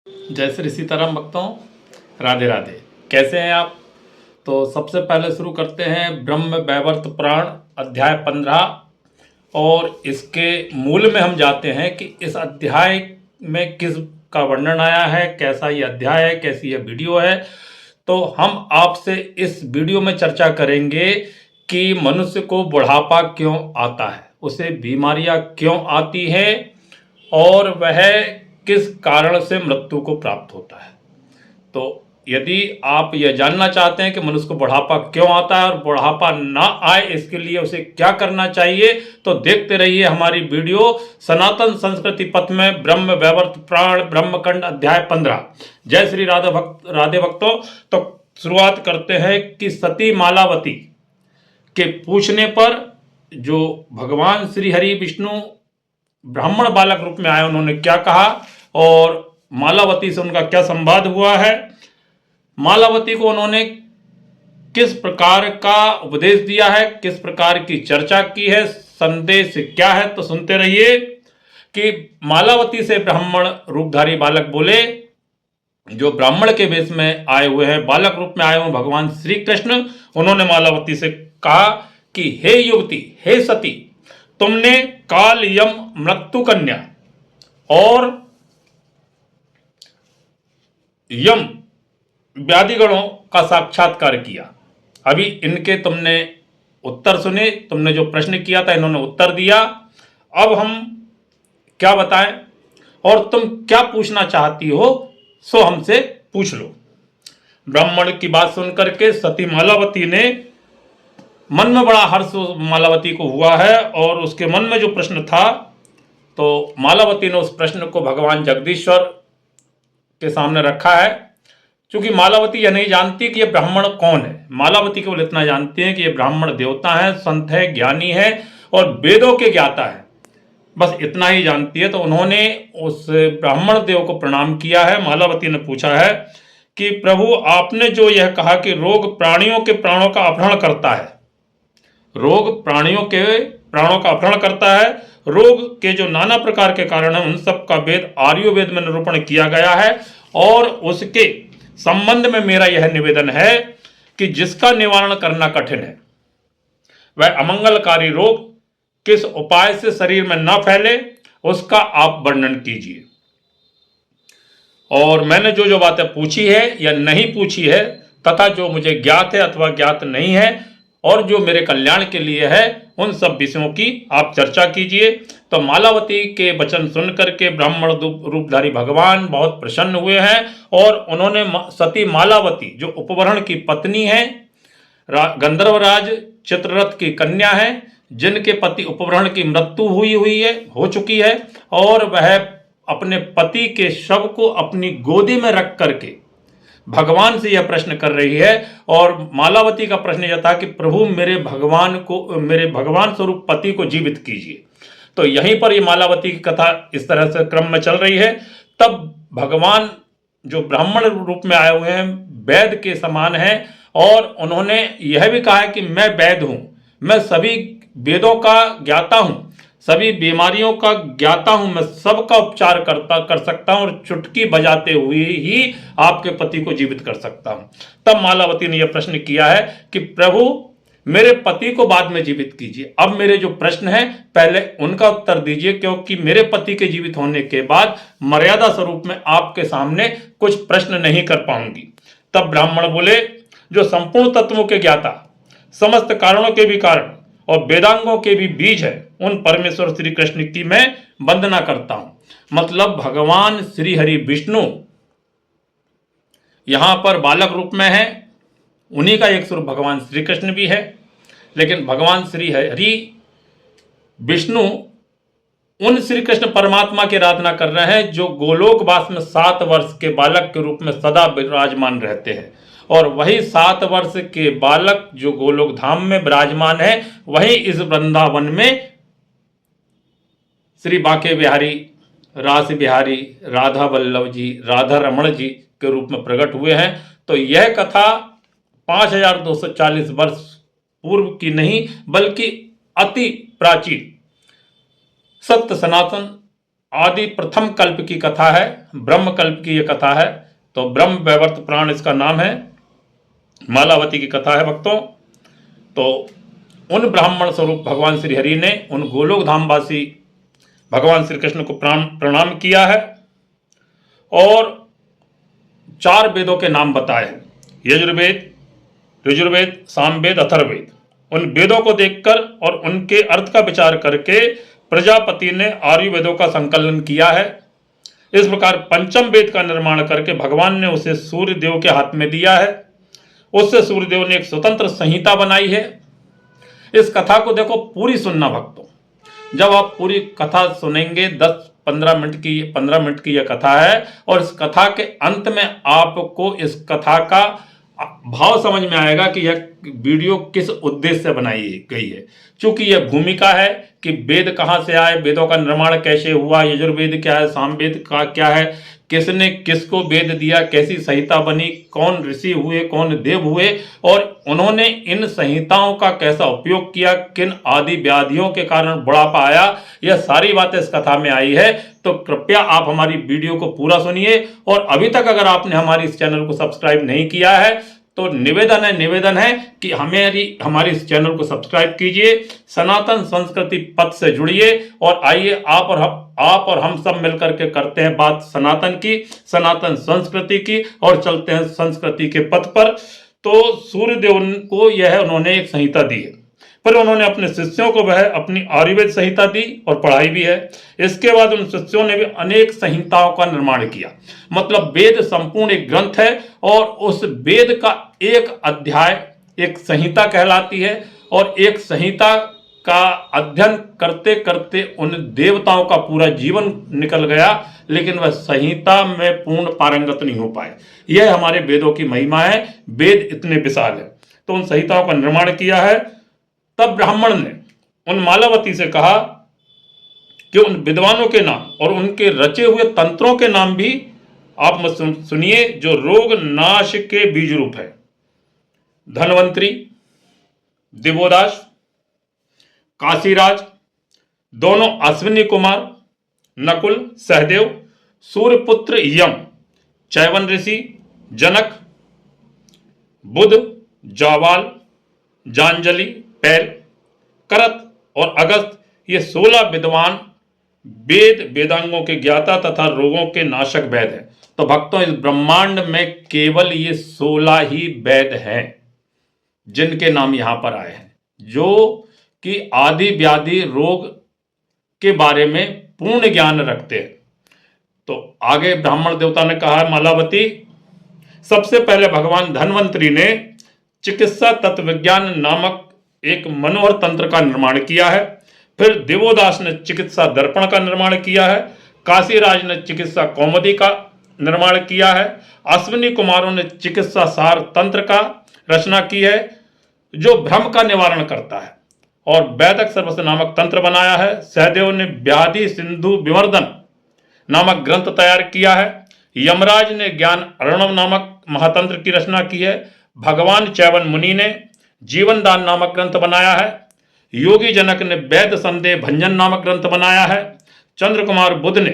जय श्री सीताराम भक्तों, राधे राधे। कैसे हैं आप? तो सबसे पहले शुरू करते हैं ब्रह्म वैवर्त पुराण अध्याय 15 और इसके मूल में हम जाते हैं कि इस अध्याय में किस का वर्णन आया है, कैसा ये अध्याय है, कैसी यह वीडियो है। तो हम आपसे इस वीडियो में चर्चा करेंगे कि मनुष्य को बुढ़ापा क्यों आता है, उसे बीमारियां क्यों आती है और वह किस कारण से मृत्यु को प्राप्त होता है। तो यदि आप यह जानना चाहते हैं कि मनुष्य को बुढ़ापा क्यों आता है और बुढ़ापा ना आए इसके लिए उसे क्या करना चाहिए, तो देखते रहिए हमारी वीडियो सनातन संस्कृति पथ में ब्रह्म वैवर्त पुराण ब्रह्मखंड अध्याय 15। जय श्री राधे भक्तों। तो शुरुआत करते हैं कि सती मालावती के पूछने पर जो भगवान श्री हरि विष्णु ब्राह्मण बालक रूप में आए उन्होंने क्या कहा और मालावती से उनका क्या संवाद हुआ है, मालावती को उन्होंने किस प्रकार का उपदेश दिया है, किस प्रकार की चर्चा की है, संदेश क्या है, तो सुनते रहिए कि मालावती से ब्राह्मण रूपधारी बालक बोले, जो ब्राह्मण के वेश में आए हुए हैं, बालक रूप में आए हुए भगवान श्री कृष्ण। उन्होंने मालावती से कहा कि हे युवती, हे सती, तुमने काल यम मृत्यु कन्या और यम व्याधिगणों का साक्षात्कार किया। अभी इनके तुमने उत्तर सुने, तुमने जो प्रश्न किया था इन्होंने उत्तर दिया। अब हम क्या बताएं और तुम क्या पूछना चाहती हो सो हमसे पूछ लो। ब्राह्मण की बात सुनकर के सती मालावती ने मन में बड़ा हर्ष मालावती को हुआ है और उसके मन में जो प्रश्न था तो मालावती ने उस प्रश्न को भगवान जगदीश्वर के सामने रखा है। क्योंकि मालावती यह नहीं जानती कि यह ब्राह्मण कौन है, मालावती केवल इतना जानती है कि यह ब्राह्मण देवता है, संत है, ज्ञानी है और वेदों के ज्ञाता है, बस इतना ही जानती है। तो उन्होंने उस ब्राह्मण देव को प्रणाम किया है। मालावती ने पूछा है कि प्रभु, आपने जो यह कहा कि रोग प्राणियों के प्राणों का अपहरण करता है, रोग प्राणियों के प्राणों का अपहरण करता है, रोग के जो नाना प्रकार के कारण हैं उन सब का वेद आर्युवेद में निरूपण किया गया है और उसके संबंध में मेरा यह निवेदन है कि जिसका निवारण करना कठिन है, वह अमंगलकारी रोग किस उपाय से शरीर में न फैले उसका आप वर्णन कीजिए। और मैंने जो जो बातें पूछी है या नहीं पूछी है तथा जो मुझे ज्ञात है अथवा ज्ञात नहीं है और जो मेरे कल्याण के लिए है उन सब विषयों की आप चर्चा कीजिए। तो मालावती के वचन सुन करके ब्राह्मण रूपधारी भगवान बहुत प्रसन्न हुए हैं और उन्होंने सती मालावती जो उपवरण की पत्नी है, गंधर्वराज चित्ररथ की कन्या है, जिनके पति उपवरण की मृत्यु हो चुकी है और वह अपने पति के शव को अपनी गोदी में रख करके भगवान से यह प्रश्न कर रही है। और मालावती का प्रश्न यह था कि प्रभु, मेरे भगवान स्वरूप पति को जीवित कीजिए। तो यहीं पर ये मालावती की कथा इस तरह से क्रम में चल रही है। तब भगवान जो ब्राह्मण रूप में आए हुए हैं वैद के समान हैं और उन्होंने यह भी कहा है कि मैं वैद हूं, मैं सभी वेदों का ज्ञाता हूं, सभी बीमारियों का ज्ञाता हूं, मैं सबका उपचार कर सकता हूं और चुटकी बजाते हुए ही आपके पति को जीवित कर सकता हूं। तब मालावती ने यह प्रश्न किया है कि प्रभु, मेरे पति को बाद में जीवित कीजिए, अब मेरे जो प्रश्न है पहले उनका उत्तर दीजिए, क्योंकि मेरे पति के जीवित होने के बाद मर्यादा स्वरूप में आपके सामने कुछ प्रश्न नहीं कर पाऊंगी। तब ब्राह्मण बोले, जो संपूर्ण तत्वों के ज्ञाता, समस्त कारणों के भी कारण और वेदांगों के भी बीज है, उन परमेश्वर श्री कृष्ण की मैं वंदना करता हूं। मतलब भगवान श्री हरि विष्णु यहां पर बालक रूप में है, उन्हीं का एक स्वरूप भगवान श्री कृष्ण भी है, लेकिन भगवान श्री हरि विष्णु उन श्री कृष्ण परमात्मा की आराधना कर रहे हैं जो गोलोकवास में 7 वर्ष के बालक के रूप में सदा विराजमान रहते हैं। और वही 7 वर्ष के बालक जो गोलोक धाम में विराजमान है, वही इस वृंदावन में श्री बांके बिहारी, रास बिहारी, राधा वल्लभ जी, राधा रमण जी के रूप में प्रकट हुए हैं। तो यह कथा 5240 वर्ष पूर्व की नहीं बल्कि अति प्राचीन सत्य सनातन आदि प्रथम कल्प की कथा है, ब्रह्म कल्प की यह कथा है। तो ब्रह्म वैवर्त पुराण इसका नाम है, मालावती की कथा है भक्तों। तो उन ब्राह्मण स्वरूप भगवान श्री हरि ने उन गोलोक धामवासी भगवान श्री कृष्ण को प्रणाम किया है और 4 वेदों के नाम बताए हैं, यजुर्वेद, ऋजुर्वेद, सामवेद, अथर्ववेद। उन वेदों को देखकर और उनके अर्थ का विचार करके प्रजापति ने आयुर्वेदों का संकलन किया है। इस प्रकार पंचम वेद का निर्माण करके भगवान ने उसे सूर्यदेव के हाथ में दिया है। उससे सूर्यदेव ने एक स्वतंत्र संहिता बनाई है। इस कथा को देखो पूरी सुनना भक्तों। जब आप पूरी कथा सुनेंगे, 15 मिनट की यह कथा है और इस कथा के अंत में आपको इस कथा का भाव समझ में आएगा कि यह वीडियो किस उद्देश्य से बनाई गई है। क्योंकि यह भूमिका है कि वेद कहाँ से आए, वेदों का निर्माण कैसे हुआ, यजुर्वेद क्या है, सामवेद का क्या है, किसने किसको वेद दिया, कैसी संहिता बनी, कौन ऋषि हुए, कौन देव हुए और उन्होंने इन संहिताओं का कैसा उपयोग किया, किन आदि व्याधियों के कारण बुढ़ापा आया, यह सारी बातें इस कथा में आई है। तो कृपया आप हमारी वीडियो को पूरा सुनिए और अभी तक अगर आपने हमारी इस चैनल को सब्सक्राइब नहीं किया है तो निवेदन है कि हमारे इस चैनल को सब्सक्राइब कीजिए, सनातन संस्कृति पथ से जुड़िए और आइए आप और हम सब मिलकर के करते हैं बात सनातन की, सनातन संस्कृति की और चलते हैं संस्कृति के पथ पर। तो सूर्यदेव को यह उन्होंने एक संहिता दी है, फिर उन्होंने अपने शिष्यों को वह अपनी आयुर्वेद संहिता दी और पढ़ाई भी है। इसके बाद उन शिष्यों ने भी अनेक संहिताओं का निर्माण किया। मतलब वेद संपूर्ण एक ग्रंथ है और उस वेद का एक अध्याय एक संहिता कहलाती है और एक संहिता का अध्ययन करते करते उन देवताओं का पूरा जीवन निकल गया, लेकिन वह संहिता में पूर्ण पारंगत नहीं हो पाए। यह हमारे वेदों की महिमा है। वेद इतने विशाल है। तो उन संहिताओं का निर्माण किया है। तब ब्राह्मण ने उन मालावती से कहा कि उन विद्वानों के नाम और उनके रचे हुए तंत्रों के नाम भी आप मत सुनिए, जो रोग नाश के बीज रूप है। धन्वंतरी, दिवोदास, काशीराज, दोनों अश्विनी कुमार, नकुल, सहदेव, सूर्यपुत्र यम, चैवन ऋषि, जनक, बुध, जावाल, जांजलि, पैल, करत और अगस्त, ये 16 विद्वान वेदांगों के ज्ञाता तथा रोगों के नाशक वैद हैं। तो भक्तों, इस ब्रह्मांड में केवल ये 16 ही वैद हैं जिनके नाम यहां पर आए हैं, जो कि आदि व्याधि रोग के बारे में पूर्ण ज्ञान रखते हैं। तो आगे ब्राह्मण देवता ने कहा, मालावती, सबसे पहले भगवान धन्वंतरी ने चिकित्सा तत्व विज्ञान नामक एक मनोहर तंत्र का निर्माण किया है। फिर दिवोदास ने चिकित्सा दर्पण का निर्माण किया है। काशीराज ने चिकित्सा कौमुदी का निर्माण किया है। अश्विनी कुमारों ने चिकित्सा सार तंत्र का रचना की है, जो भ्रम का निवारण करता है और वैदक सर्वस्व नामक तंत्र बनाया है। सहदेव ने व्याधि सिंधु विवर्धन नामक ग्रंथ तैयार किया है। यमराज ने ज्ञान अर्णव नामक महातंत्र की रचना की है। भगवान चैवन मुनि ने जीवन दान नामक ग्रंथ बनाया है। योगी जनक ने वैद संदेह भंजन नामक ग्रंथ बनाया है। चंद्र कुमार बुध ने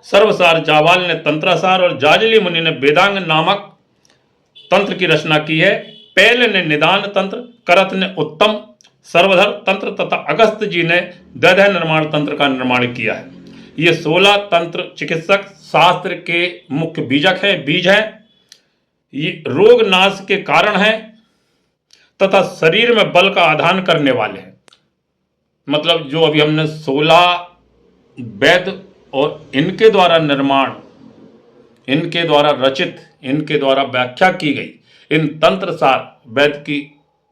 सर्वसार, जावाल ने तंत्रासार और जाजली मुनि ने वेदांग नामक तंत्र की रचना की है। पैल ने निदान तंत्र, करत ने उत्तम सर्वधर तंत्र तथा अगस्त जी ने दैध्य निर्माण तंत्र का निर्माण किया है। ये 16 तंत्र चिकित्सक शास्त्र के मुख्य बीज हैं। ये रोग नाश के कारण हैं तथा शरीर में बल का आधान करने वाले हैं। मतलब जो अभी हमने 16 वेद और इनके द्वारा निर्माण, इनके द्वारा रचित, इनके द्वारा व्याख्या की गई इन तंत्र सार वेद की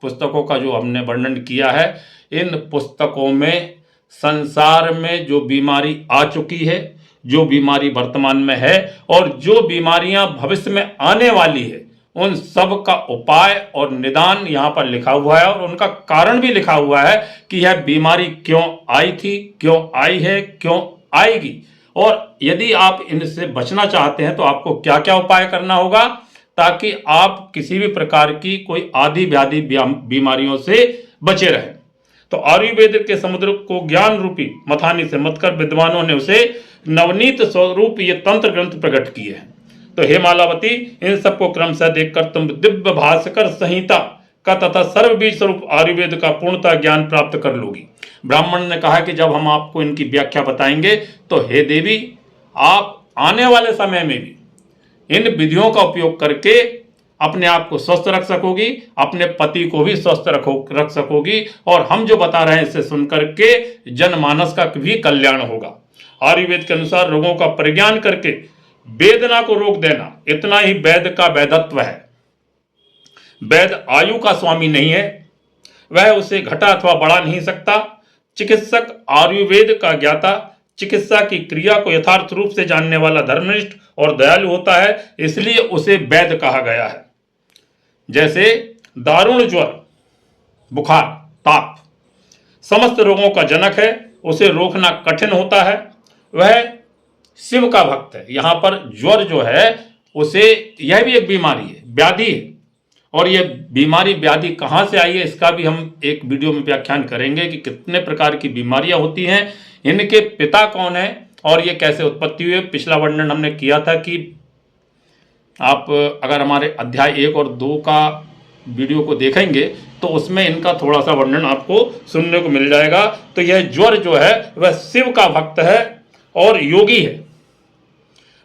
पुस्तकों का जो हमने वर्णन किया है, इन पुस्तकों में संसार में जो बीमारी आ चुकी है, जो बीमारी वर्तमान में है और जो बीमारियां भविष्य में आने वाली है, उन सब का उपाय और निदान यहाँ पर लिखा हुआ है और उनका कारण भी लिखा हुआ है कि यह बीमारी क्यों आई थी, क्यों आई है, क्यों आएगी और यदि आप इनसे बचना चाहते हैं तो आपको क्या क्या उपाय करना होगा ताकि आप किसी भी प्रकार की कोई आदि व्याधि बीमारियों से बचे रहें। तो आयुर्वेद के समुद्र को ज्ञान रूपी मथानी से मत कर विद्वानों ने उसे नवनीत स्वरूप ये तंत्र ग्रंथ प्रकट किए हैं। तो हे मालावती, इन सबको क्रमशः देखकर तुम दिव्य भास्कर संहिता का तथा सर्वबीज स्वरूप आयुर्वेद का पूर्णतः ज्ञान प्राप्त कर लोगी। ब्राह्मण ने कहा कि जब हम आपको इनकी व्याख्या बताएंगे तो हे देवी, आप आने वाले समय में भी इन विधियों का उपयोग करके अपने आप को स्वस्थ रख सकोगी, अपने पति को भी स्वस्थ रख सकोगी, और हम जो बता रहे हैं इसे सुनकर के जनमानस का भी कल्याण होगा। आयुर्वेद के अनुसार रोगों का परिज्ञान करके वेदना को रोक देना, इतना ही वैद्य का वैधत्व है। वैद्य आयु का स्वामी नहीं है, वह उसे घटा अथवा बढ़ा नहीं सकता। चिकित्सक आयुर्वेद का ज्ञाता, चिकित्सा की क्रिया को यथार्थ रूप से जानने वाला धर्मनिष्ठ और दयालु होता है, इसलिए उसे वैद्य कहा गया है। जैसे दारुण ज्वर, बुखार, ताप समस्त रोगों का जनक है, उसे रोकना कठिन होता है, वह शिव का भक्त है। यहां पर ज्वर जो है उसे, यह भी एक बीमारी है, व्याधि है, और यह बीमारी व्याधि कहां से आई है इसका भी हम एक वीडियो में व्याख्यान करेंगे कि कितने प्रकार की बीमारियां होती हैं, इनके पिता कौन है और ये कैसे उत्पत्ति हुई। पिछला वर्णन हमने किया था कि आप अगर हमारे अध्याय 1 और 2 का वीडियो को देखेंगे तो उसमें इनका थोड़ा सा वर्णन आपको सुनने को मिल जाएगा। तो यह ज्वर जो है वह शिव का भक्त है और योगी है,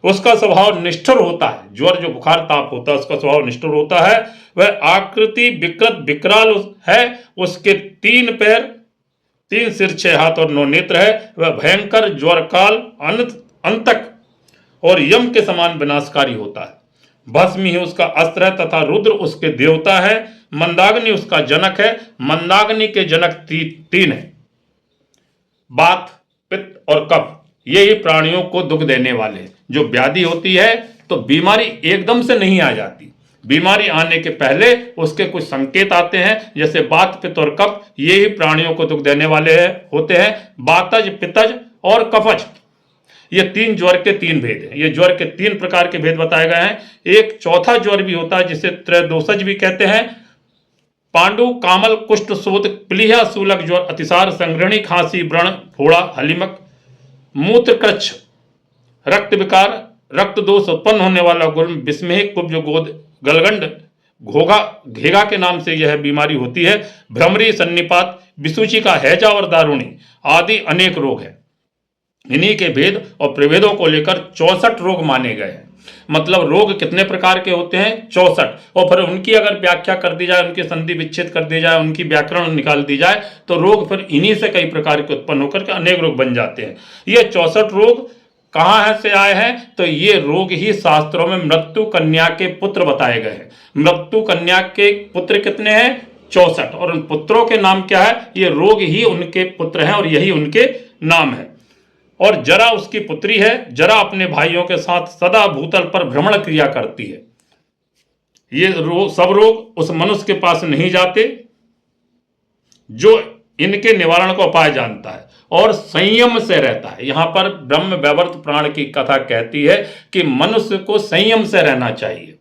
उसका स्वभाव निष्ठुर होता है। ज्वर जो बुखार ताप होता है उसका स्वभाव निष्ठुर होता है। वह आकृति विकृत विकराल है, उसके 3 पैर, 3 सिर, 6 हाथ और 9 नेत्र है। वह भयंकर ज्वर काल अंतक और यम के समान विनाशकारी होता है। भस्म ही उसका अस्त्र है तथा रुद्र उसके देवता है। मंदाग्नि उसका जनक है। मंदाग्नि के जनक 3 है, बात, पित्त और कफ, ये ही प्राणियों को दुख देने वाले। जो व्याधि होती है तो बीमारी एकदम से नहीं आ जाती, बीमारी आने के पहले उसके कुछ संकेत आते हैं, जैसे बात, पित्त और कफ, ये ही प्राणियों को दुख देने वाले होते हैं। बातज, पित्तज और कफज, ये 3 ज्वर के 3 भेद हैं। ये ज्वर के 3 प्रकार के भेद बताए गए हैं। एक चौथा ज्वर भी होता है जिसे त्रयोदोषज भी कहते हैं। पांडु, कामल, कुष्ठ, शोथ, प्लीहा, सूलक ज्वर, अतिसार, संग्रहणी, खांसी, व्रण, फोड़ा, हलिमक, मूत्रकृच्छ, रक्त विकार, रक्त दोष उत्पन्न होने वाला गुल्म, विस्मेह, कुब्ज, गोद, गलगंड, घोघा, घेगा के नाम से यह बीमारी होती है। भ्रमरी, सन्निपात, विसूचिका, हैजा और दारुणी आदि अनेक रोग हैं। इन्हीं के भेद और प्रभेदों को लेकर 64 रोग माने गए हैं। मतलब रोग कितने प्रकार के होते हैं? 64। और फिर उनकी अगर व्याख्या कर दी जाए, उनकी संधि विच्छेद कर दी जाए, उनकी व्याकरण निकाल दी जाए तो रोग फिर इन्हीं से कई प्रकार के उत्पन्न होकर के अनेक रोग बन जाते हैं। ये 64 रोग कहाँ है से आए हैं? तो ये रोग ही शास्त्रों में मृत्यु कन्या के पुत्र बताए गए हैं। मृत्यु कन्या के पुत्र कितने हैं? 64। और उन पुत्रों के नाम क्या है? ये रोग ही उनके पुत्र हैं और यही उनके नाम है। और जरा उसकी पुत्री है। जरा अपने भाइयों के साथ सदा भूतल पर भ्रमण क्रिया करती है। ये सब रोग उस मनुष्य के पास नहीं जाते जो इनके निवारण का उपाय जानता है और संयम से रहता है। यहां पर ब्रह्म वैवर्त पुराण की कथा कहती है कि मनुष्य को संयम से रहना चाहिए।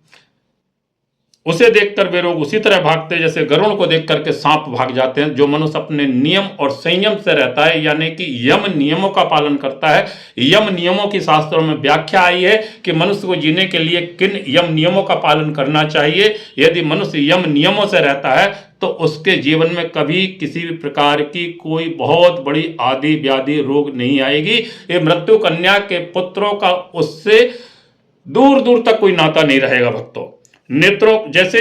उसे देखकर वे लोग उसी तरह भागते जैसे गरुड़ को देख करके सांप भाग जाते हैं। जो मनुष्य अपने नियम और संयम से रहता है, यानी कि यम नियमों का पालन करता है। यम नियमों की शास्त्रों में व्याख्या आई है कि मनुष्य को जीने के लिए किन यम नियमों का पालन करना चाहिए। यदि मनुष्य यम नियमों से रहता है तो उसके जीवन में कभी किसी भी प्रकार की कोई बहुत बड़ी आदि व्याधि रोग नहीं आएगी। ये मृत्यु कन्या के पुत्रों का उससे दूर दूर तक कोई नाता नहीं रहेगा। भक्तों, नेत्रों, जैसे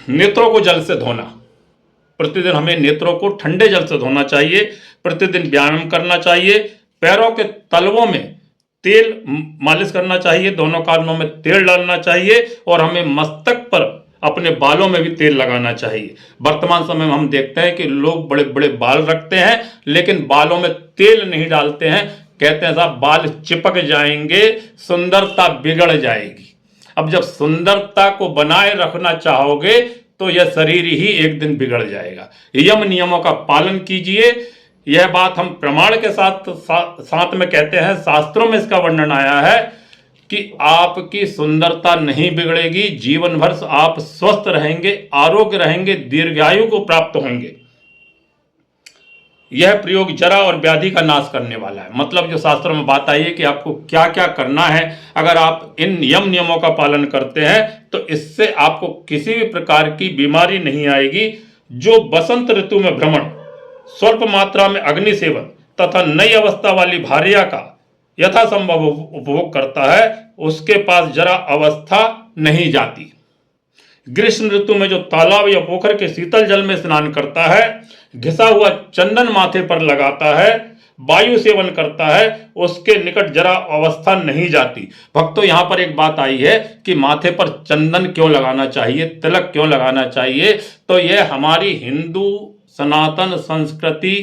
नेत्रों को जल से धोना, प्रतिदिन हमें नेत्रों को ठंडे जल से धोना चाहिए। प्रतिदिन व्यायाम करना चाहिए। पैरों के तलवों में तेल मालिश करना चाहिए। दोनों कानों में तेल डालना चाहिए और हमें मस्तक पर अपने बालों में भी तेल लगाना चाहिए। वर्तमान समय में हम देखते हैं कि लोग बड़े बड़े बाल रखते हैं लेकिन बालों में तेल नहीं डालते हैं। कहते हैं साहब बाल चिपक जाएंगे, सुंदरता बिगड़ जाएगी। अब जब सुंदरता को बनाए रखना चाहोगे तो यह शरीर ही एक दिन बिगड़ जाएगा। यम नियमों का पालन कीजिए। यह बात हम प्रमाण के साथ में कहते हैं। शास्त्रों में इसका वर्णन आया है कि आपकी सुंदरता नहीं बिगड़ेगी, जीवन भर आप स्वस्थ रहेंगे, आरोग्य रहेंगे, दीर्घायु को प्राप्त होंगे। यह प्रयोग जरा और व्याधि का नाश करने वाला है। मतलब जो शास्त्रों में बात आई है कि आपको क्या क्या करना है, अगर आप इन यम नियमों का पालन करते हैं तो इससे आपको किसी भी प्रकार की बीमारी नहीं आएगी। जो बसंत ऋतु में भ्रमण, स्वल्प मात्रा में अग्नि सेवन तथा नई अवस्था वाली भार्या का यथासंभव उपभोग करता है, उसके पास जरा अवस्था नहीं जाती। ग्रीष्म ऋतु में जो तालाब या पोखर के शीतल जल में स्नान करता है, घिसा हुआ चंदन माथे पर लगाता है, वायु सेवन करता है, उसके निकट जरा अवस्था नहीं जाती। भक्तों, यहाँ पर एक बात आई है कि माथे पर चंदन क्यों लगाना चाहिए, तिलक क्यों लगाना चाहिए। तो यह हमारी हिंदू सनातन संस्कृति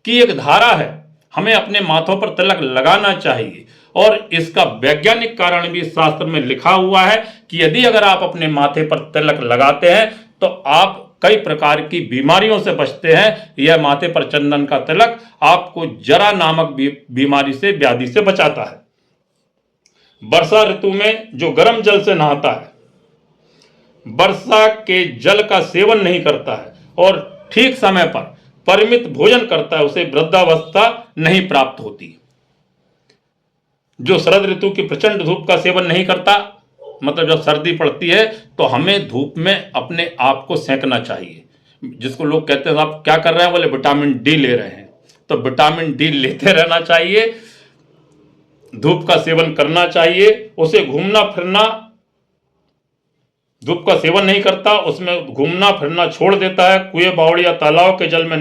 की एक धारा है, हमें अपने माथों पर तिलक लगाना चाहिए। और इसका वैज्ञानिक कारण भी शास्त्र में लिखा हुआ है कि यदि अगर आप अपने माथे पर तिलक लगाते हैं तो आप कई प्रकार की बीमारियों से बचते हैं। यह माथे पर चंदन का तिलक आपको जरा नामक बीमारी से, व्याधि से बचाता है। वर्षा ऋतु में जो गर्म जल से नहाता है, वर्षा के जल का सेवन नहीं करता है और ठीक समय पर परिमित भोजन करता है, उसे वृद्धावस्था नहीं प्राप्त होती। जो शरद ऋतु की प्रचंड धूप का सेवन नहीं करता, मतलब जब सर्दी पड़ती है तो हमें धूप में अपने आप को सेंकना चाहिए। जिसको लोग कहते हैं आप क्या कर रहे हैं, बोले विटामिन डी ले रहे हैं, तो विटामिन डी लेते रहना चाहिए, धूप का सेवन करना चाहिए। उसे घूमना फिरना, धूप का सेवन नहीं करता, उसमें घूमना फिरना छोड़ देता है, कुएं बावड़ी या तालाब के जल में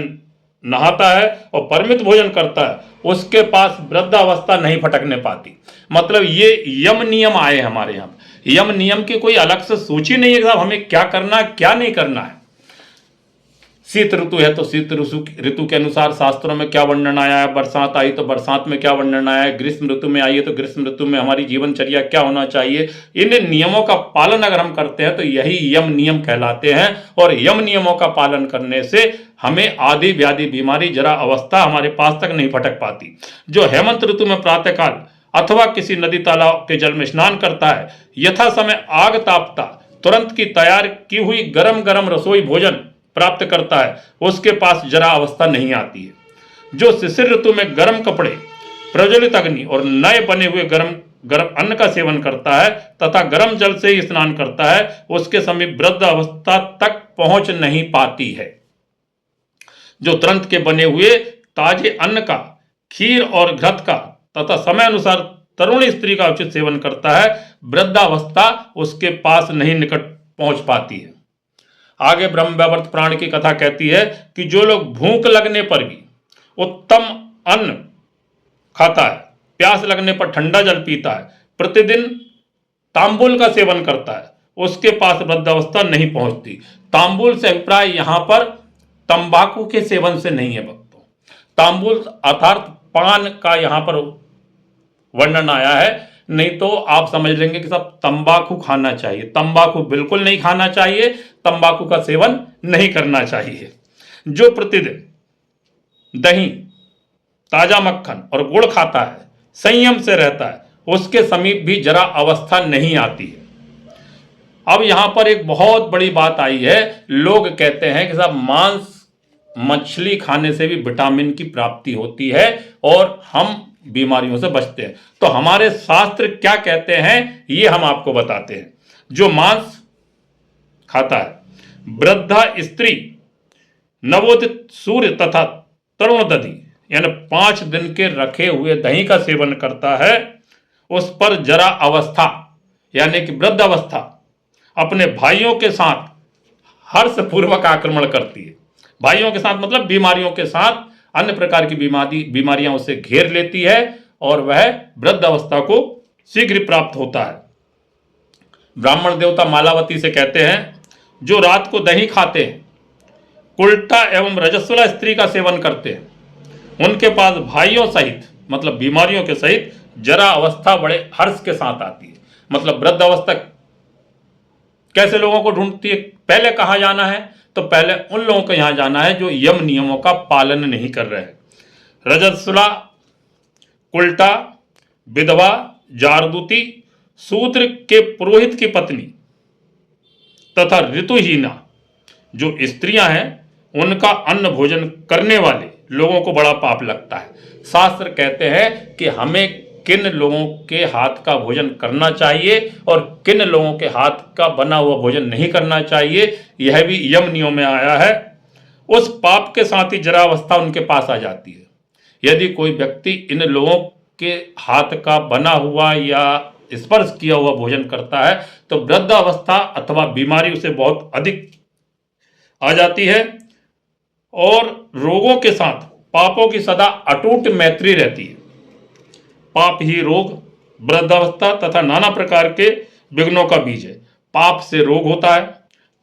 नहाता है और परिमित भोजन करता है, उसके पास वृद्धावस्था नहीं फटकने पाती। मतलब ये यम नियम आए हमारे यहाँ। यम नियम की कोई अलग से सूची नहीं है कि साहब हमें क्या करना है क्या नहीं करना है। शीत ऋतु है तो शीत ऋतु के अनुसार शास्त्रों में क्या वर्णन आया है, बरसात आई तो बरसात में क्या वर्णन आया है, ग्रीष्म ऋतु में आई है तो ग्रीष्म ऋतु में हमारी जीवनचर्या क्या होना चाहिए। इन नियमों का पालन अगर हम करते हैं तो यही यम नियम कहलाते हैं। और यम नियमों का पालन करने से हमें आदि व्याधि बीमारी जरा अवस्था हमारे पास तक नहीं फटक पाती। जो हेमंत ऋतु में प्रातःकाल अथवा किसी नदी तालाब के जल में स्नान करता है, यथा समय आग तापता तुरंत की तैयार की हुई गरम गरम रसोई भोजन प्राप्त करता है, उसके पास जरा अवस्था नहीं आती है। जो शिशिर ऋतु में गर्म कपड़े, प्रज्वलित अग्नि और नए बने हुए गरम गरम अन्न का सेवन करता है तथा गर्म जल से ही स्नान करता है, उसके समीप वृद्ध अवस्था तक पहुंच नहीं पाती है। जो तुरंत के बने हुए ताजे अन्न का, खीर और घृत का तथा समय अनुसार तरुण स्त्री का उचित सेवन करता है, वृद्धावस्था उसके पास नहीं निकट पहुंच पाती है। आगे ब्रह्मवैवर्त पुराण की कथा कहती है कि जो लोग भूख लगने पर भी उत्तम अन्न खाता है, प्यास लगने पर ठंडा जल पीता है, प्रतिदिन तांबुल का सेवन करता है, उसके पास वृद्धावस्था नहीं पहुंचती। तांबुल से अभिप्राय यहां पर तंबाकू के सेवन से नहीं है भक्तों। तांबुल अर्थात पान का यहां पर वर्णन आया है, नहीं तो आप समझ लेंगे कि सब तंबाकू खाना चाहिए। तंबाकू बिल्कुल नहीं खाना चाहिए, तंबाकू का सेवन नहीं करना चाहिए। जो प्रतिदिन दही, ताजा मक्खन और गुड़ खाता है, संयम से रहता है, उसके समीप भी जरा अवस्था नहीं आती है। अब यहां पर एक बहुत बड़ी बात आई है। लोग कहते हैं कि साहब मांस मछली खाने से भी विटामिन की प्राप्ति होती है और हम बीमारियों से बचते हैं। तो हमारे शास्त्र क्या कहते हैं ये हम आपको बताते हैं। जो मांस खाता है, वृद्धा स्त्री, नवोदित सूर्य तथा तरुण दधि यानी 5 दिन के रखे हुए दही का सेवन करता है, उस पर जरा अवस्था यानी कि वृद्ध अवस्था अपने भाइयों के साथ हर्षपूर्वक आक्रमण करती है। भाइयों के साथ मतलब बीमारियों के साथ अन्य प्रकार की बीमारियां उसे घेर लेती है और वह वृद्ध अवस्था को शीघ्र प्राप्त होता है। ब्राह्मण देवता मालावती से कहते हैं, जो रात को दही खाते हैं, कुल्टा एवं रजस्वला स्त्री का सेवन करते हैं, उनके पास भाइयों सहित मतलब बीमारियों के सहित जरा अवस्था बड़े हर्ष के साथ आती है। मतलब वृद्ध अवस्था कैसे लोगों को ढूंढती है, पहले कहाँ जाना है, तो पहले उन लोगों को यहां जाना है जो यम नियमों का पालन नहीं कर रहे हैं। रजस्वला, कुल्टा, विधवा, जारदूती शूद्र के पुरोहित की पत्नी तथा ऋतुहीना जो स्त्रियां हैं उनका अन्न भोजन करने वाले लोगों को बड़ा पाप लगता है। शास्त्र कहते हैं कि हमें किन लोगों के हाथ का भोजन करना चाहिए और किन लोगों के हाथ का बना हुआ भोजन नहीं करना चाहिए, यह भी यम नियम में आया है। उस पाप के साथ ही जरावस्था उनके पास आ जाती है। यदि कोई व्यक्ति इन लोगों के हाथ का बना हुआ या स्पर्श किया हुआ भोजन करता है तो वृद्धावस्था अथवा बीमारी उसे बहुत अधिक आ जाती है और रोगों के साथ पापों की सदा अटूट मैत्री रहती है। पाप ही रोग, वृद्धावस्था तथा नाना प्रकार के विघ्नों का बीज है। पाप से रोग होता है,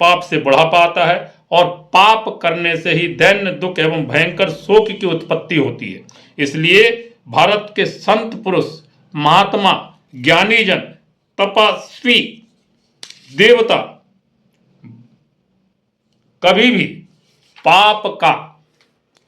पाप से बुढ़ापा आता है और पाप करने से ही दैन्य दुख एवं भयंकर शोक की उत्पत्ति होती है। इसलिए भारत के संत पुरुष, महात्मा, ज्ञानीजन, तपस्वी, देवता कभी भी पाप का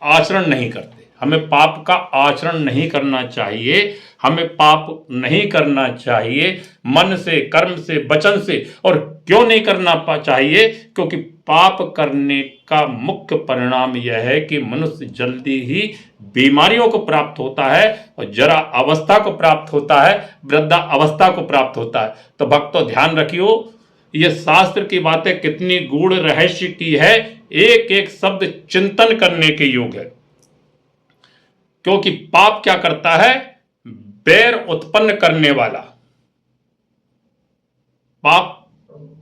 आचरण नहीं करते। हमें पाप का आचरण नहीं करना चाहिए। हमें पाप नहीं करना चाहिए मन से, कर्म से, वचन से। और क्यों नहीं करना चाहिए? क्योंकि पाप करने का मुख्य परिणाम यह है कि मनुष्य जल्दी ही बीमारियों को प्राप्त होता है और जरा अवस्था को प्राप्त होता है, वृद्धा अवस्था को प्राप्त होता है। तो भक्तों ध्यान रखियो, ये शास्त्र की बातें कितनी गूढ़ रहस्य की है, एक एक शब्द चिंतन करने के योग्य है। क्योंकि पाप क्या करता है? बैर उत्पन्न करने वाला पाप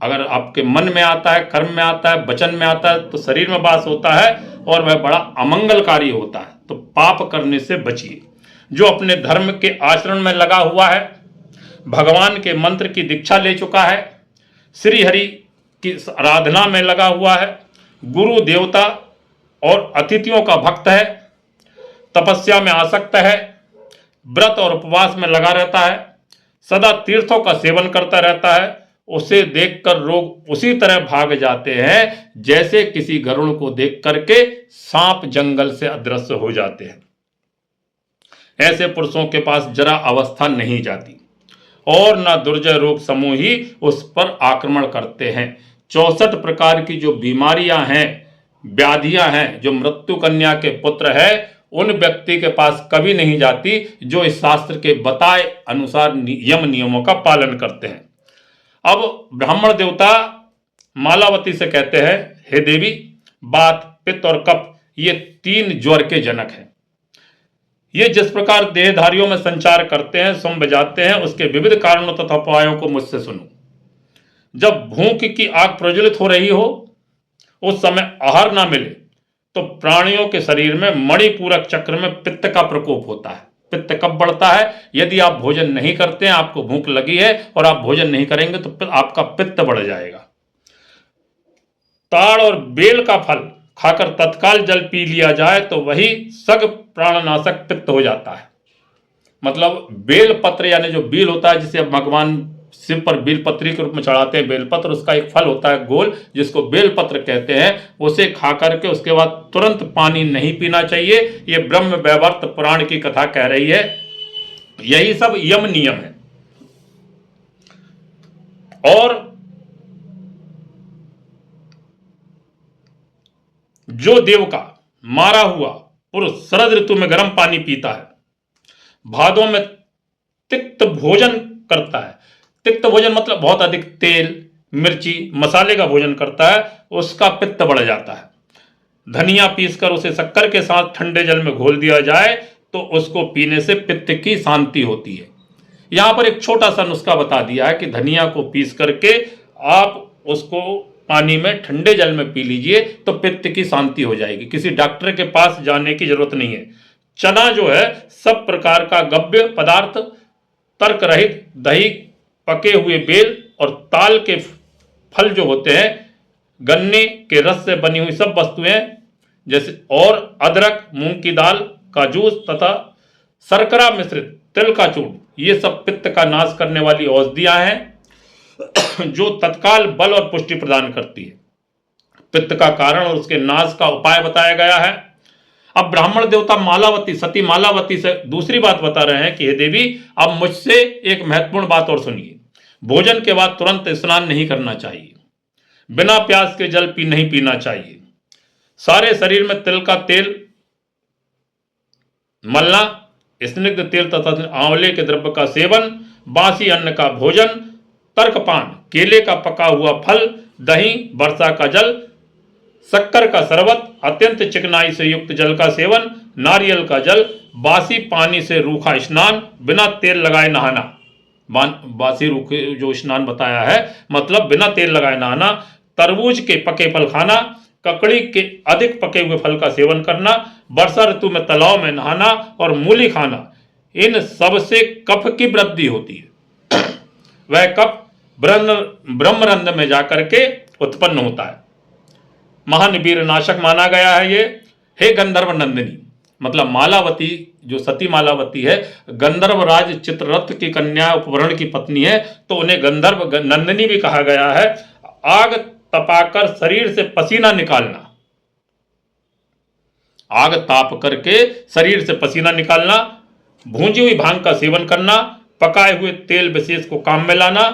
अगर आपके मन में आता है, कर्म में आता है, वचन में आता है तो शरीर में वास होता है और वह बड़ा अमंगलकारी होता है। तो पाप करने से बचिए। जो अपने धर्म के आचरण में लगा हुआ है, भगवान के मंत्र की दीक्षा ले चुका है, श्री हरि की आराधना में लगा हुआ है, गुरु देवता और अतिथियों का भक्त है, तपस्या में आसक्त है, व्रत और उपवास में लगा रहता है, सदा तीर्थों का सेवन करता रहता है, उसे देखकर लोग उसी तरह भाग जाते हैं जैसे किसी गरुड़ को देख करके सांप जंगल से अदृश्य हो जाते हैं। ऐसे पुरुषों के पास जरा अवस्था नहीं जाती और न दुर्जय रोग समूह ही उस पर आक्रमण करते हैं। 64 प्रकार की जो बीमारियां हैं, व्याधियां हैं, जो मृत्यु कन्या के पुत्र है, उन व्यक्ति के पास कभी नहीं जाती जो इस शास्त्र के बताए अनुसार यम नियमों का पालन करते हैं। अब ब्राह्मण देवता मालावती से कहते हैं, हे देवी, वात, पित्त और कफ ये 3 ज्वर के जनक हैं। ये जिस प्रकार देहधारियों में संचार करते हैं, सुम बजाते हैं, उसके विविध कारणों तथा उपायों को मुझसे सुनो। जब भूख की आग प्रज्वलित हो रही हो, उस समय आहार ना मिले तो प्राणियों के शरीर में मणिपूरक चक्र में पित्त का प्रकोप होता है। पित्त कब बढ़ता है? यदि आप भोजन नहीं करते हैं, आपको भूख लगी है और आप भोजन नहीं करेंगे तो आपका पित्त बढ़ जाएगा। ताड़ और बेल का फल खाकर तत्काल जल पी लिया जाए तो वही सग प्राणनाशक पित्त हो जाता है। मतलब बेल पत्र यानी जो बेल होता है, जिसे अब भगवान शिव पर बेलपत्री के रूप में चढ़ाते हैं बेलपत्र, उसका एक फल होता है गोल जिसको बेलपत्र कहते हैं, उसे खा करके उसके बाद तुरंत पानी नहीं पीना चाहिए। ये ब्रह्म वैवर्त पुराण की कथा कह रही है। यही सब यम नियम है। और जो देव का मारा हुआ पुरुष शरद ऋतु में गर्म पानी पीता है, भादों में तिक्त भोजन करता है, तिक्त भोजन मतलब बहुत अधिक तेल, मिर्ची, मसाले का भोजन करता है, उसका पित्त बढ़ जाता है। धनिया पीसकर उसे शक्कर के साथ ठंडे जल में घोल दिया जाए तो उसको पीने से पित्त की शांति होती है। यहां पर एक छोटा सा नुस्खा बता दिया है कि धनिया को पीस करके आप उसको पानी में ठंडे जल में पी लीजिए तो पित्त की शांति हो जाएगी। किसी डॉक्टर के पास जाने की जरूरत नहीं है। चना जो है सब प्रकार का गव्य पदार्थ, तर्क रहित दही, पके हुए बेल और ताल के फल जो होते हैं, गन्ने के रस से बनी हुई सब वस्तुएं जैसे, और अदरक, मूंग की दाल का जूस तथा शर्करा मिश्रित तिल का चूर्ण, ये सब पित्त का नाश करने वाली औषधियां हैं जो तत्काल बल और पुष्टि प्रदान करती है। पित्त का कारण और उसके नाश का उपाय बताया गया है। अब ब्राह्मण देवता मालावती, सती मालावती से दूसरी बात बता रहे हैं कि हे देवी, अब मुझसे एक महत्वपूर्ण बात और सुनिए। भोजन के बाद तुरंत स्नान नहीं करना चाहिए। बिना प्यास के जल नहीं पीना चाहिए। सारे शरीर में तिल का तेल मलना, स्निग्ध तेल तथा आंवले के द्रव्य का सेवन, बासी अन्न का भोजन, तर्कपान, केले का पका हुआ फल, दही, वर्षा का जल, शक्कर का शरबत, अत्यंत चिकनाई से युक्त जल का सेवन, नारियल का जल, बासी पानी से रूखा स्नान, बिना तेल लगाए नहाना। बासी रूखे जो स्नान बताया है मतलब बिना तेल लगाए नहाना, तरबूज के पके फल खाना, ककड़ी के अधिक पके हुए फल का सेवन करना, वर्षा ऋतु में तालाब में नहाना और मूली खाना, इन सब से कफ की वृद्धि होती है। वह कफ ब्रह्मरंध्र में जाकर के उत्पन्न होता है। महान वीर नाशक माना गया है ये। हे गंधर्व नंदिनी, मतलब मालावती जो सती मालावती है, गंधर्व राज चित्ररथ की कन्या उपवरण की पत्नी है, तो उन्हें गंधर्व नंदिनी भी कहा गया है। आग तपाकर शरीर से पसीना निकालना, आग ताप करके शरीर से पसीना निकालना, भूंजी हुई भांग का सेवन करना, पकाए हुए तेल विशेष को काम में लाना,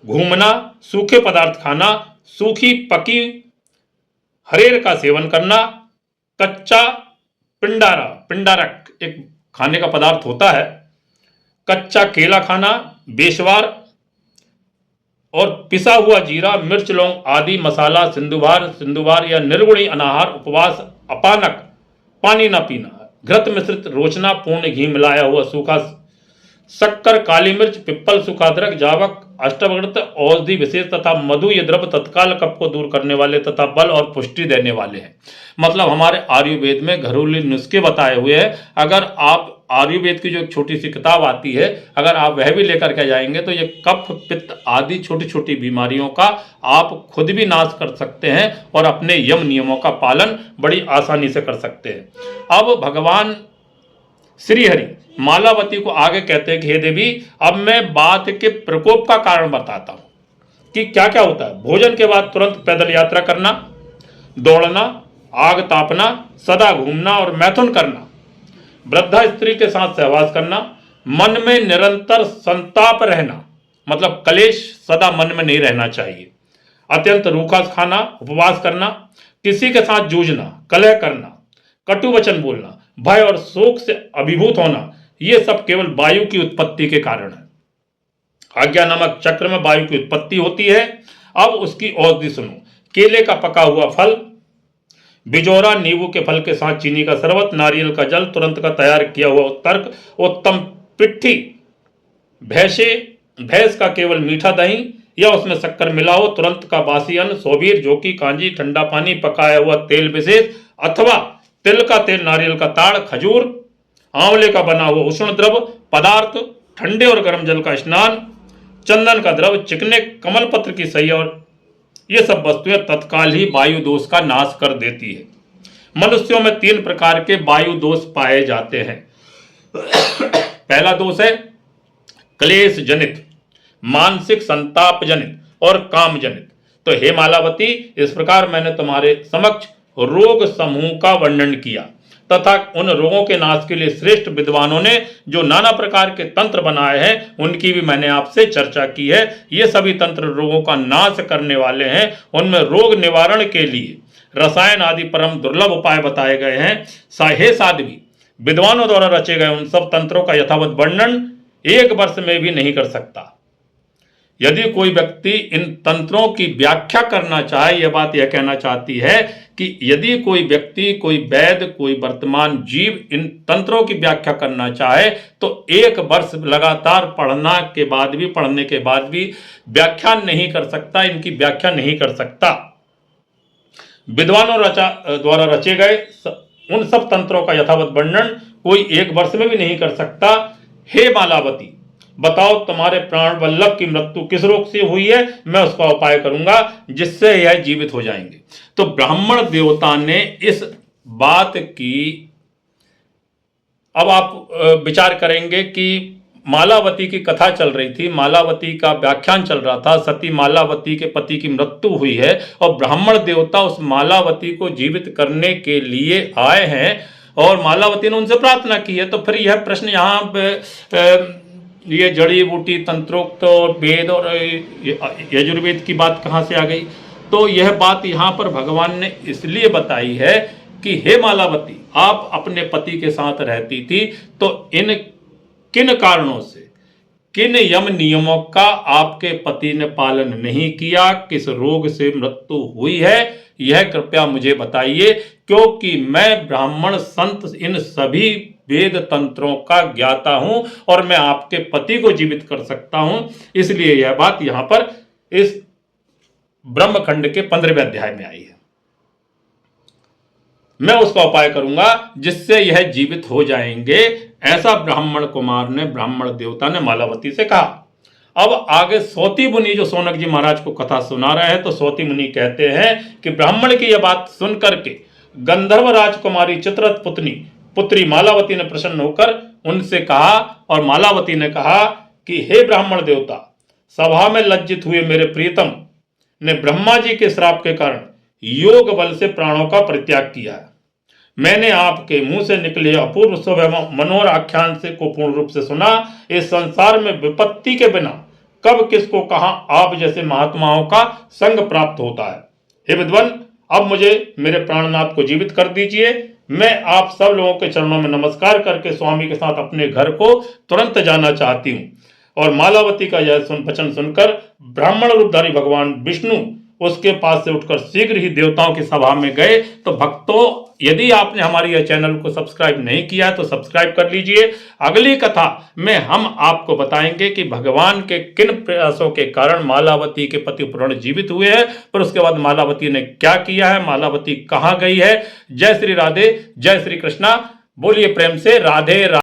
घूमना, सूखे पदार्थ खाना, सूखी पकी हरेर का सेवन करना, कच्चा पिंडारा, पिंडारक एक खाने का पदार्थ होता है, कच्चा केला खाना, बेशवार और पिसा हुआ जीरा, मिर्च, लौंग आदि मसाला, सिंधुवार या निर्गुणी अनाहार, उपवास, अपानक, पानी न पीना, घृत मिश्रित रोचना, पूर्ण घी मिलाया हुआ सूखा शक्कर, काली मिर्च, पिप्पल, सुखाद्रक, जावक, अष्टवृत औषधि विशेष तथा मधु ये द्रव्य तत्काल कफ को दूर करने वाले तथा बल और पुष्टि देने वाले हैं। मतलब हमारे आयुर्वेद में घरेलू नुस्खे बताए हुए हैं। अगर आप आयुर्वेद की जो एक छोटी सी किताब आती है, अगर आप वह भी लेकर के जाएंगे तो ये कफ पित्त आदि छोटी छोटी बीमारियों का आप खुद भी नाश कर सकते हैं और अपने यम नियमों का पालन बड़ी आसानी से कर सकते हैं। अब भगवान श्री हरि मालावती को आगे कहते हैं कि हे देवी, अब मैं बात के प्रकोप का कारण बताता हूं कि क्या क्या होता है। भोजन के बाद तुरंत पैदल यात्रा करना, दौड़ना, आग तापना, सदा घूमना और मैथुन करना, वृद्धा स्त्री के साथ सहवास करना, मन में निरंतर संताप रहना, मतलब कलेश सदा मन में नहीं रहना चाहिए, अत्यंत रूखा खाना, उपवास करना, किसी के साथ जूझना, कलह करना, कटु वचन बोलना, भय और शोक से अभिभूत होना, ये सब केवल वायु की उत्पत्ति के कारण है। आज्ञा नामक चक्र में वायु की उत्पत्ति होती है। अब उसकी औषधि सुनो। केले का पका हुआ फल, बिजौरा, नींबू के फल के साथ चीनी का शरबत, नारियल का जल, तुरंत का तैयार किया हुआ तर्क, उत्तम पिट्ठी, भैंस का केवल मीठा दही या उसमें शक्कर मिला हो, तुरंत का बासी अन्न, सोबीर, जोकी, कांजी, ठंडा पानी, पकाया हुआ तेल विशेष अथवा तिल का तेल, नारियल का ताड़, खजूर, आंवले का बना हुआ उष्ण द्रव पदार्थ, ठंडे और गर्म जल का स्नान, चंदन का द्रव, चिकने कमल पत्र की सही, और ये सब वस्तुएं तत्काल ही वायु दोष का नाश कर देती है। मनुष्यों में 3 प्रकार के वायु दोष पाए जाते हैं। पहला दोष है क्लेश जनित, मानसिक संताप जनित और काम जनित। तो हे मालावती, इस प्रकार मैंने तुम्हारे समक्ष रोग समूह का वर्णन किया तथा उन रोगों के नाश के लिए श्रेष्ठ विद्वानों ने जो नाना प्रकार के तंत्र बनाए हैं उनकी भी मैंने आपसे चर्चा की है। ये सभी तंत्र रोगों का नाश करने वाले हैं। उनमें रोग निवारण के लिए रसायन आदि परम दुर्लभ उपाय बताए गए हैं। हे साध्वी, विद्वानों द्वारा रचे गए उन सब तंत्रों का यथावत वर्णन 1 वर्ष में भी नहीं कर सकता। यदि कोई व्यक्ति इन तंत्रों की व्याख्या करना चाहे, यह बात यह कहना चाहती है कि यदि कोई व्यक्ति, कोई वैद्य, कोई वर्तमान जीव इन तंत्रों की व्याख्या करना चाहे तो 1 वर्ष लगातार पढ़ने के बाद भी व्याख्या नहीं कर सकता, इनकी व्याख्या नहीं कर सकता। विद्वानों द्वारा रचे गए उन सब तंत्रों का यथावत वर्णन कोई 1 वर्ष में भी नहीं कर सकता। हे मालावती, बताओ तुम्हारे प्राण वल्लभ की मृत्यु किस रोग से हुई है, मैं उसका उपाय करूंगा जिससे यह जीवित हो जाएंगे। तो ब्राह्मण देवता ने इस बात की, अब आप विचार करेंगे कि मालावती की कथा चल रही थी, मालावती का व्याख्यान चल रहा था, सती मालावती के पति की मृत्यु हुई है और ब्राह्मण देवता उस मालावती को जीवित करने के लिए आए हैं और मालावती ने उनसे प्रार्थना की है। तो फिर यह प्रश्न यहाँ ये जड़ी बूटी तंत्रोक्त और वेद और यजुर्वेद की बात कहाँ से आ गई? तो यह बात यहाँ पर भगवान ने इसलिए बताई है कि हे मालावती, आप अपने पति के साथ रहती थी, तो इन किन कारणों से, किन यम नियमों का आपके पति ने पालन नहीं किया, किस रोग से मृत्यु हुई है, यह कृपया मुझे बताइए, क्योंकि मैं ब्राह्मण संत इन सभी वेद तंत्रों का ज्ञाता हूं और मैं आपके पति को जीवित कर सकता हूं। इसलिए यह बात यहां पर इस ब्रह्मखंड के 15वें अध्याय में आई है। मैं उसका उपाय करूंगा जिससे यह जीवित हो जाएंगे, ऐसा ब्राह्मण कुमार ने, ब्राह्मण देवता ने मालावती से कहा। अब आगे सौती मुनि जो सौनक जी महाराज को कथा सुना रहे हैं, तो सौती मुनि कहते हैं कि ब्राह्मण की यह बात सुन करके गंधर्व राजकुमारी चित्ररथ पुत्री मालावती ने प्रसन्न होकर उनसे कहा, और मालावती ने कहा कि हे ब्राह्मण देवता, सभा में लज्जित हुए मेरे प्रियतम ने ब्रह्मा जी के श्राप के कारण योग बल से प्राणों का परित्याग किया है। मैंने आपके मुंह से निकले अपूर्व स्वयं मनोहर आख्यान से को पूर्ण रूप से सुना। इस संसार में विपत्ति के बिना कब किसको कहां आप जैसे महात्माओं का संग प्राप्त होता है। हे विद्वान, अब मुझे मेरे प्राणनाथ को जीवित कर दीजिए। मैं आप सब लोगों के चरणों में नमस्कार करके स्वामी के साथ अपने घर को तुरंत जाना चाहती हूँ। और मालावती का यह वचन सुनकर ब्राह्मण रूपधारी भगवान विष्णु उसके पास से उठकर शीघ्र ही देवताओं की सभा में गए। तो भक्तों, यदि आपने हमारी यह चैनल को सब्सक्राइब नहीं किया है तो सब्सक्राइब कर लीजिए। अगली कथा में हम आपको बताएंगे कि भगवान के किन प्रयासों के कारण मालावती के पति पुराण जीवित हुए हैं, पर उसके बाद मालावती ने क्या किया है, मालावती कहाँ गई है। जय श्री राधे, जय श्री कृष्णा। बोलिए प्रेम से राधे राधे।